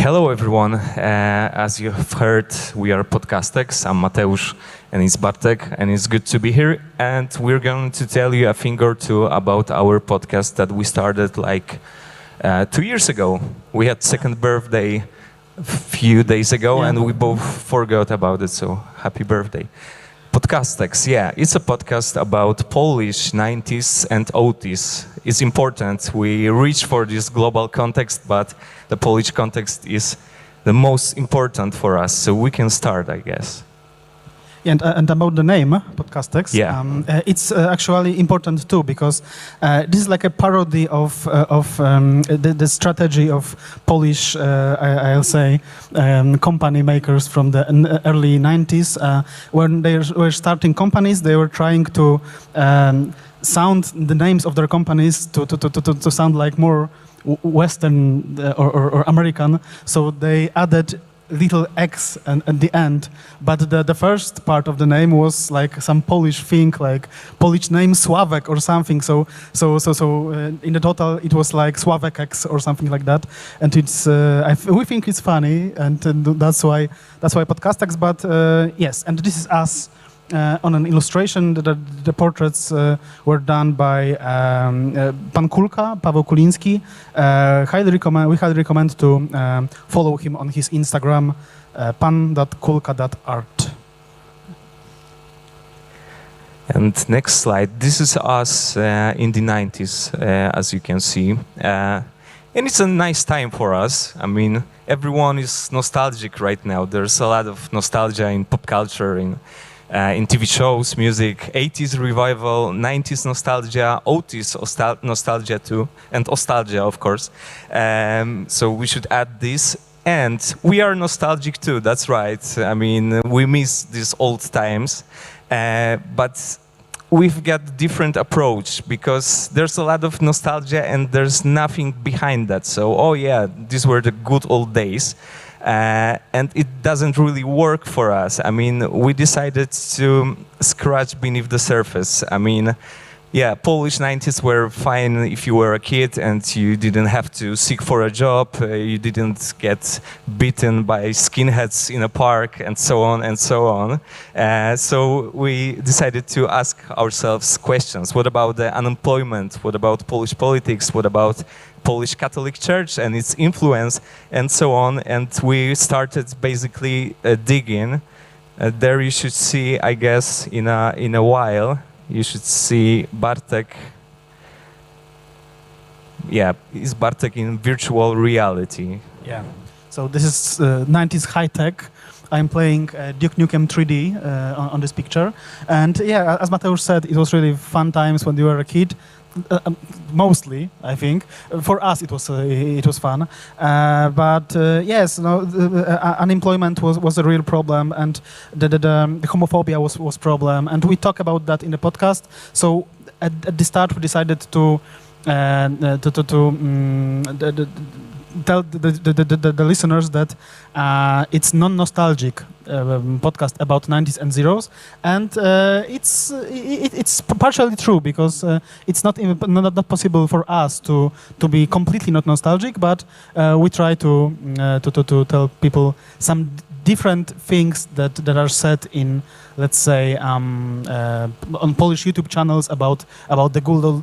Hello everyone, as you have heard, we are Podcastex. I'm Mateusz and it's Bartek, and it's good to be here. And we're going to tell you a thing or two about our podcast that we started like 2 years ago. We had second birthday a few days ago and we both forgot about it, so happy birthday. Podcastex, yeah, it's a podcast about Polish 90s and 80s. It's important. We reach for this global context, but the Polish context is the most important for us, so we can start, I guess. And about the name, Podcastex, it's actually important too, because this is like a parody of the strategy of Polish, I'll say, company makers from the early 90s. When they were starting companies, they were trying to sound the names of their companies to sound like more Western or American, so they added little X at the end, but the first part of the name was like some Polish thing, like Polish name Sławek or something. So in the total it was like Sławek X or something like that. And it's we think it's funny, and that's why Podcastex. But yes, and this is us. On an illustration, the portraits were done by Pan Kulka, Paweł Kuliński. We highly recommend to follow him on his Instagram, pan.kulka.art. And next slide, this is us in the 90s, as you can see. And it's a nice time for us. I mean, everyone is nostalgic right now. There's a lot of nostalgia in pop culture, in TV shows, music, 80s revival, 90s nostalgia, 80s nostalgia too, and nostalgia, of course. So we should add this. And we are nostalgic too, that's right. I mean, we miss these old times, but we've got different approach, because there's a lot of nostalgia and there's nothing behind that. So, oh yeah, these were the good old days. And it doesn't really work for us. I mean, we decided to scratch beneath the surface. I mean, yeah, Polish 90s were fine if you were a kid and you didn't have to seek for a job, you didn't get beaten by skinheads in a park, and so on and so on. So we decided to ask ourselves questions. What about the unemployment? What about Polish politics? What about Polish Catholic Church and its influence, and so on? And we started basically digging. There you should see, I guess, in a while, you should see Bartek. Yeah, is Bartek in virtual reality. Yeah. So this is 90s high tech. I'm playing Duke Nukem 3D on this picture, and yeah, as Mateusz said, it was really fun times when you were a kid. Mostly, I think. For us, it was fun. But yes, unemployment was a real problem, and the homophobia was problem, and we talk about that in the podcast. So at the start, we decided to tell the listeners that it's non-nostalgic podcast about 90s and zeros, and it's partially true, because it's not possible for us to be completely not nostalgic, but we try to tell people some different things that are said in, let's say, on Polish YouTube channels about the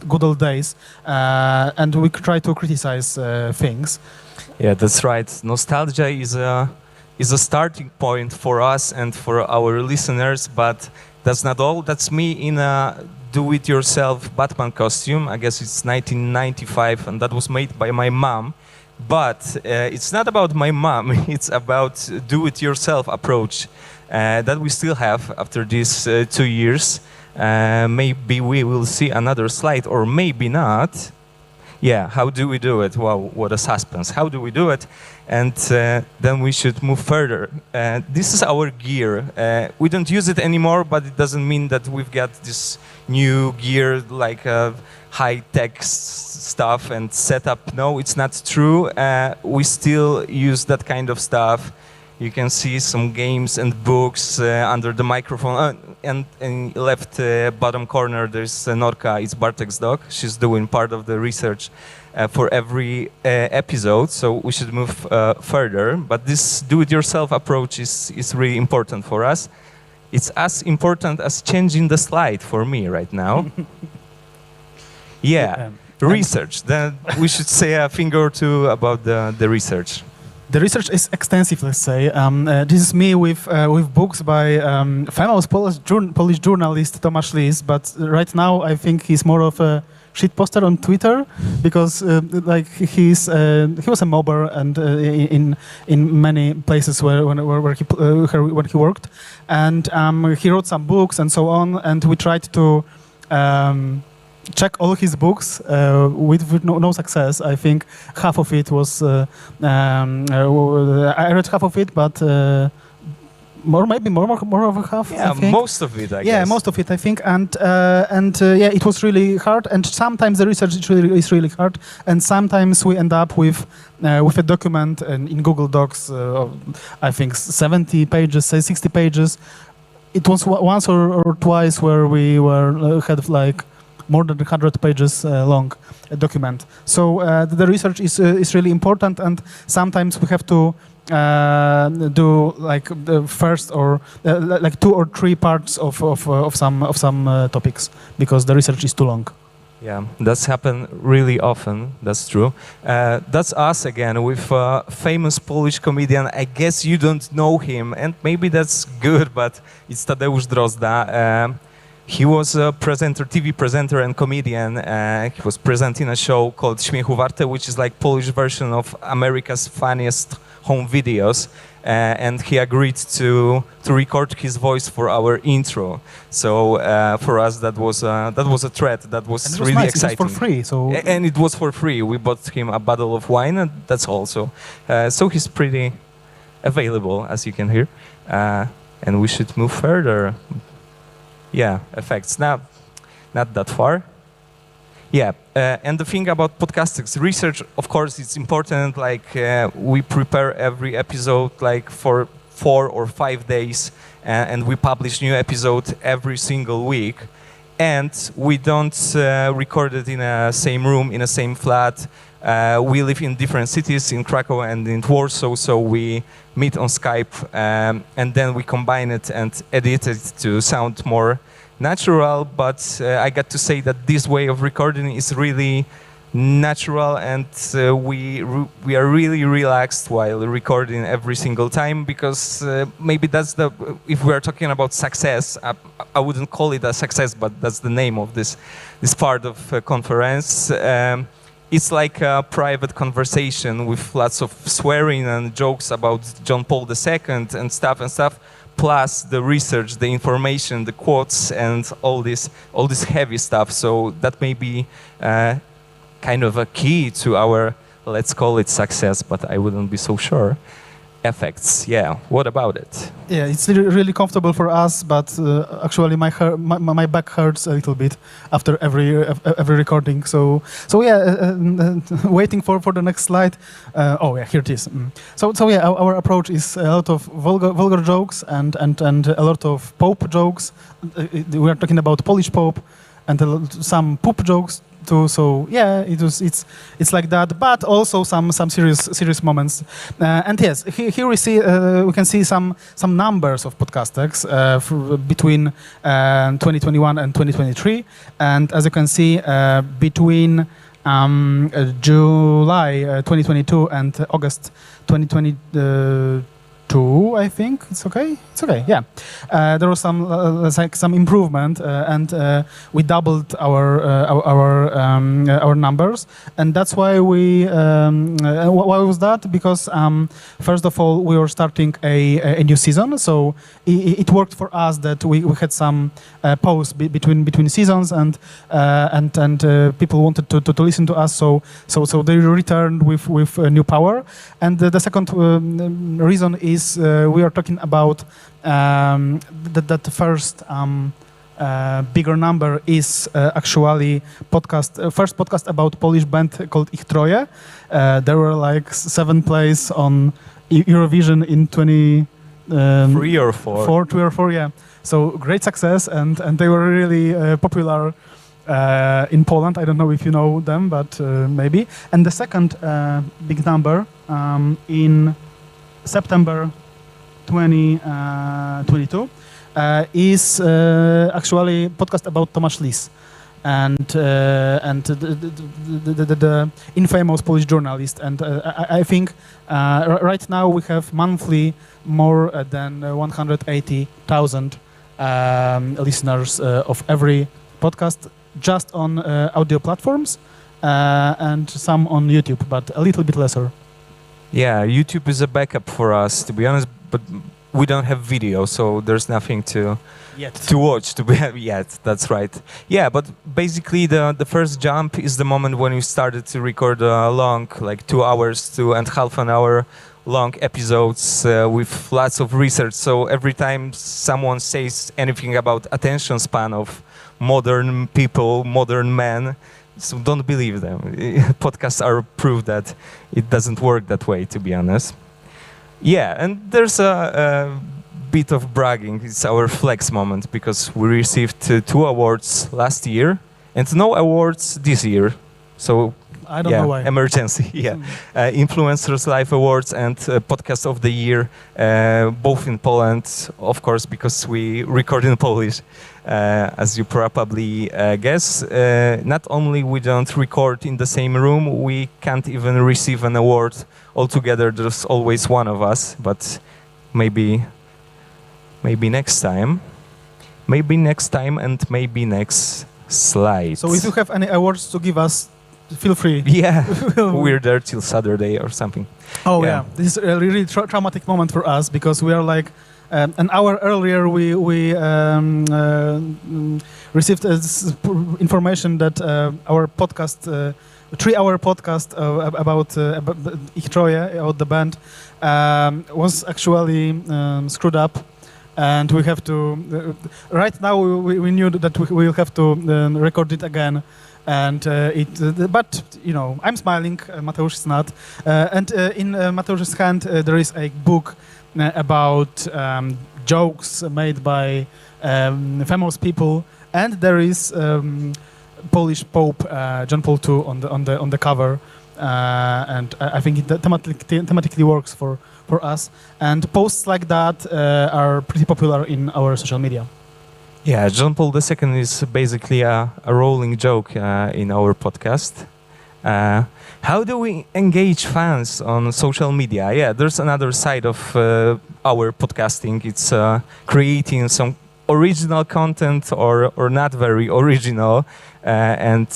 good old days, and we try to criticize things. Yeah, that's right. Nostalgia is a starting point for us and for our listeners, but that's not all. That's me in a do-it-yourself Batman costume. I guess it's 1995, and that was made by my mom. But it's not about my mom, it's about do-it-yourself approach that we still have after these 2 years. Maybe we will see another slide, or maybe not. Yeah, how do we do it? Wow, what a suspense. How do we do it? And then we should move further. This is our gear. We don't use it anymore, but it doesn't mean that we've got this new gear, like high-tech stuff and setup. No, it's not true. We still use that kind of stuff. You can see some games and books under the microphone. And in left bottom corner, there's Norka, it's Bartek's dog. She's doing part of the research for every episode, so we should move further. But this do-it-yourself approach is really important for us. It's as important as changing the slide for me right now. Yeah, research. Then we should say a thing or two about the research. The research is extensive, let's say. This is me with books by famous Polish journalist Tomasz Lis, but right now I think he's more of a shit poster on Twitter because like he was a mobber and in many places where he worked, and he wrote some books and so on, and we tried to check all his books with no success. I think half of it was I read half of it, but maybe more of a half. Yeah, I think. Most of it. I guess. Yeah, most of it, I think, and yeah, it was really hard. And sometimes the research is really hard, and sometimes we end up with a document in Google Docs. I think 70 pages, say 60 pages. It was once or twice where we had like more than 100 pages long document. So the research is really important, and sometimes we have to do like the first or like 2 or 3 parts of some topics because the research is too long. Yeah, that's happened really often. That's true. That's us again with a famous Polish comedian. I guess you don't know him, and maybe that's good, but it's Tadeusz Drozda. He was a presenter, TV presenter and comedian. He was presenting a show called Śmiechu Warte, which is like Polish version of America's Funniest Home Videos. And he agreed to record his voice for our intro. So for us, that was a threat. That was really nice. exciting. It was for free. So and it was for free. We bought him a bottle of wine, and that's all. So he's pretty available, as you can hear. And we should move further. Yeah, effects. Now, not that far. Yeah, and the thing about Podcastex research, of course, it's important. Like we prepare every episode like for 4 or 5 days, and we publish new episode every single week. And we don't record it in a same room, in a same flat. We live in different cities, in Krakow and in Warsaw, so we meet on Skype, and then we combine it and edit it to sound more natural. But I got to say that this way of recording is really natural, and we are really relaxed while recording every single time, because maybe that's if we are talking about success, I wouldn't call it a success, but that's the name of this part of conference. It's like a private conversation with lots of swearing and jokes about John Paul II and stuff, plus the research, the information, the quotes, and all this heavy stuff. So that may be kind of a key to our, let's call it success, but I wouldn't be so sure. Effects, yeah. What about it? Yeah, it's really comfortable for us, but actually my back hurts a little bit after every recording. So yeah, waiting for the next slide. Oh yeah, here it is. So yeah, our approach is a lot of vulgar jokes and a lot of Pope jokes. We are talking about Polish Pope and some poop jokes too. So yeah, it's like that, but also some serious moments. And yes, here we can see some numbers of Podcastex between 2021 and 2023, and as you can see, between July 2022 and August 2022. I think it's okay. It's okay. Yeah, there was some improvement, and we doubled our numbers, and that's why we. Why was that? Because first of all, we were starting a new season, so it worked for us that we had some pause between seasons, and people wanted to listen to us, so they returned with new power, and the second reason is we are talking about that first bigger number is actually first podcast about Polish band called Ich Troje. There were like 7 plays on Eurovision in 3 or 4. 3 or 4, yeah. So great success, and they were really popular in Poland. I don't know if you know them, but maybe. And the second big number in September 2022 is actually podcast about Tomasz Lis and the infamous Polish journalist. And I think right now we have monthly more than 180,000 listeners of every podcast just on audio platforms and some on YouTube, but a little bit lesser. Yeah, YouTube is a backup for us, to be honest, but we don't have video, so there's nothing to watch yet. That's right. Yeah, but basically the first jump is the moment when we started to record long, like 2 hours to and half an hour long episodes with lots of research. So every time someone says anything about attention span of modern people, modern men, so don't believe them. Podcasts are proof that it doesn't work that way, to be honest. Yeah, and there's a bit of bragging. It's our flex moment because we received 2 awards last year and no awards this year. So I don't know why. Emergency, yeah. Influencers Life Awards and Podcast of the Year, both in Poland, of course, because we record in Polish, as you probably guess. Not only we don't record in the same room, we can't even receive an award altogether. There's always one of us, but maybe next time. Maybe next time and maybe next slide. So if you have any awards to give us, feel free. Yeah, we're there till Saturday or something. Oh yeah, this is a really traumatic moment for us because we are like an hour earlier we received information that our podcast, 3-hour podcast about Ich Troje, about the band, was actually screwed up. And we have to, right now we knew that we will have to record it again. And but you know, I'm smiling. Mateusz is not. And in Mateusz's hand there is a book about jokes made by famous people, and there is Polish Pope John Paul II on the cover, and I think it thematically works for us. And posts like that are pretty popular in our social media. Yeah, John Paul II is basically a rolling joke in our podcast. How do we engage fans on social media? Yeah, there's another side of our podcasting. It's creating some original content or not very original and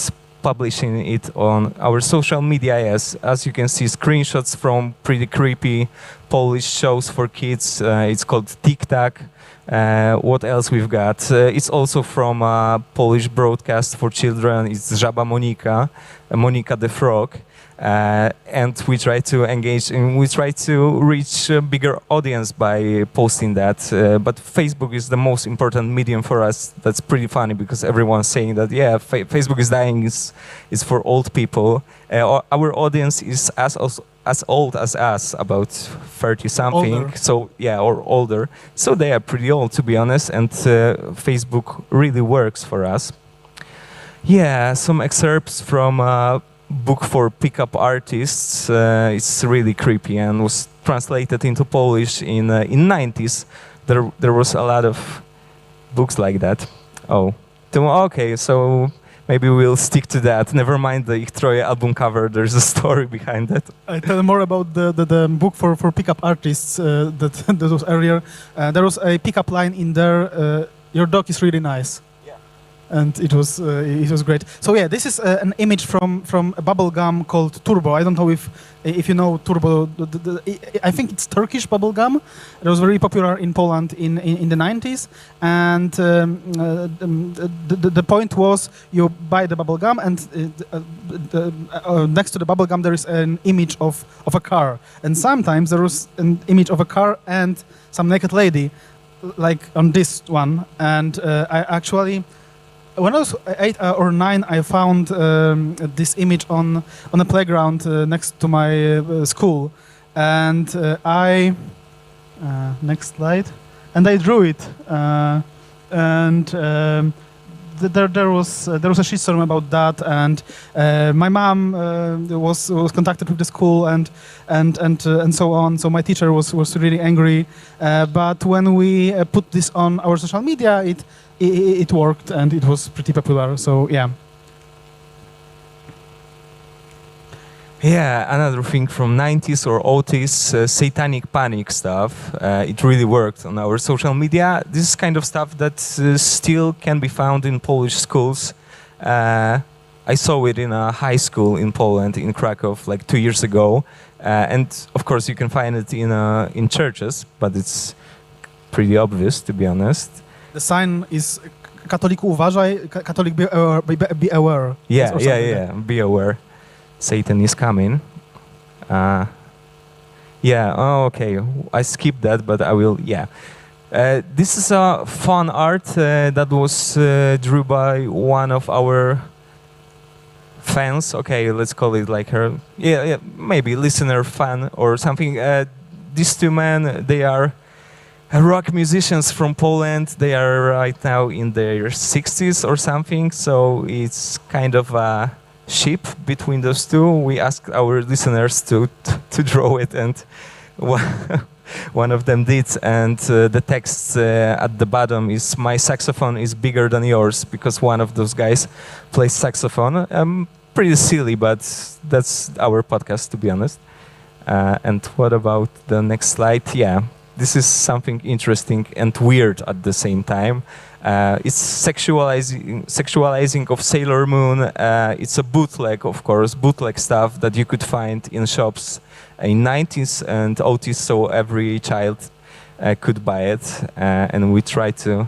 publishing it on our social media. Yes, as you can see, screenshots from pretty creepy Polish shows for kids. It's called TikTok. What else we've got? It's also from a Polish broadcast for children. It's Żaba Monika, Monika the Frog. And we try to engage and we try to reach a bigger audience by posting that. But Facebook is the most important medium for us. That's pretty funny because everyone's saying that, yeah, Facebook is dying, is for old people. Our audience is as old as us, about 30-something. Older. So, yeah, or older. So they are pretty old, to be honest. And Facebook really works for us. Yeah, some excerpts from book for pickup artists. It's really creepy and was translated into Polish in 90s. There was a lot of books like that. Okay, so maybe we'll stick to that. Never mind the Ich Troje album cover. There's a story behind that. I tell more about the book for pickup artists that was earlier. There was a pickup line in there. Your dog is really nice. And it was great. So yeah, this is an image from a bubble gum called Turbo. I don't know if you know Turbo. I think it's Turkish bubble gum. It was very popular in Poland in the 90s. And the point was you buy the bubble gum and next to the bubble gum there is an image of a car. And sometimes there was an image of a car and some naked lady. like on this one, and I actually, when I was 8 or 9, I found this image on a playground next to my school, and I next slide, and I drew it, and there was a shitstorm about that, and my mom was contacted with the school and so on. So my teacher was really angry, but when we put this on our social media, it worked and it was pretty popular. So yeah. Yeah, another thing from 90s or 80s, satanic panic stuff. It really worked on our social media. This is kind of stuff that still can be found in Polish schools. I saw it in a high school in Poland, in Krakow, like 2 years ago. And of course you can find it in churches, but it's pretty obvious, to be honest. The sign is Katoliku uważaj, Catholic be aware. Yeah, be aware. Satan is coming. Okay, I skipped that, but I will, this is a fun art that was drew by one of our fans. Okay, let's call it like her. Yeah, maybe listener fan or something. These two men, they are rock musicians from Poland. They are right now in their 60s or something, so it's kind of a ship between those two. We asked our listeners to draw it, and one of them did, and the text at the bottom is "My saxophone is bigger than yours," because one of those guys plays saxophone. Pretty silly, but that's our podcast, to be honest. And what about the next slide? Yeah, this is something interesting and weird at the same time. It's sexualizing of Sailor Moon. It's a bootleg, of course, bootleg stuff that you could find in shops in 90s and 80s, so every child could buy it. And we try to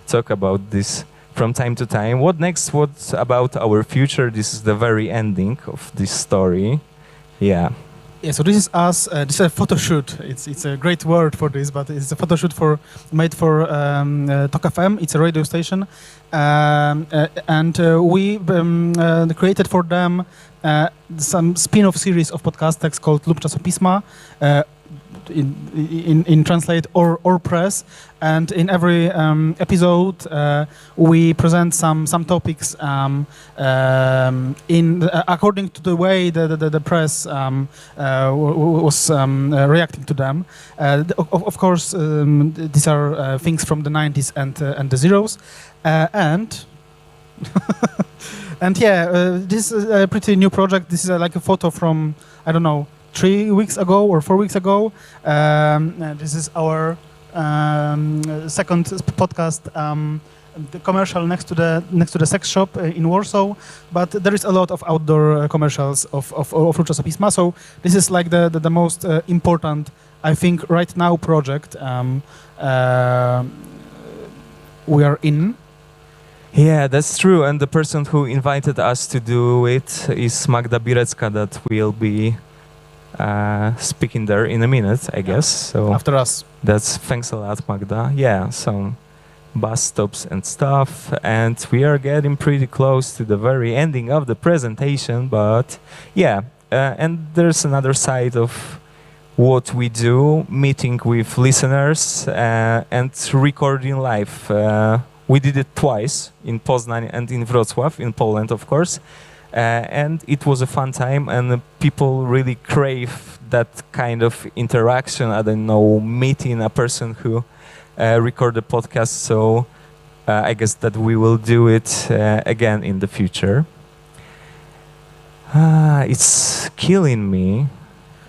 talk about this from time to time. What next? What about our future? This is the very ending of this story. Yeah. Yeah, so this is us. This is a photo shoot. It's a great word for this, but it's a photo shoot made for Tok FM. It's a radio station, and we created for them some spin-off series of Podcastex called Lub Czasopisma. In translate or press, and in every episode we present some topics according to the way the press was reacting to them. Of course, these are things from the 90s and the zeros, and and yeah, this is a pretty new project. This is like a photo from, I don't know, 3 weeks ago or 4 weeks ago. This is our second podcast, the commercial next to the sex shop in Warsaw. But there is a lot of outdoor commercials of Lub Czasopisma. So this is like the most important, I think, right now project we are in. Yeah, that's true. And the person who invited us to do it is Magda Birecka, that will be speaking there in a minute, I guess. So after us. That's thanks a lot, Magda. Yeah, some bus stops and stuff, and we are getting pretty close to the very ending of the presentation. But yeah, and there's another side of what we do: meeting with listeners and recording live. We did it twice, in Poznań and in Wrocław, in Poland, of course. And it was a fun time, and people really crave that kind of interaction. I don't know, meeting a person who recorded a podcast. So I guess that we will do it again in the future. It's killing me.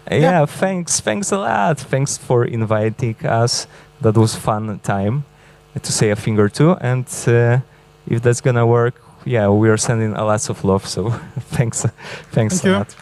Yeah, thanks a lot. Thanks for inviting us. That was fun time to say a thing or two. And if that's gonna work, yeah, we are sending a lot of love, so thanks a lot.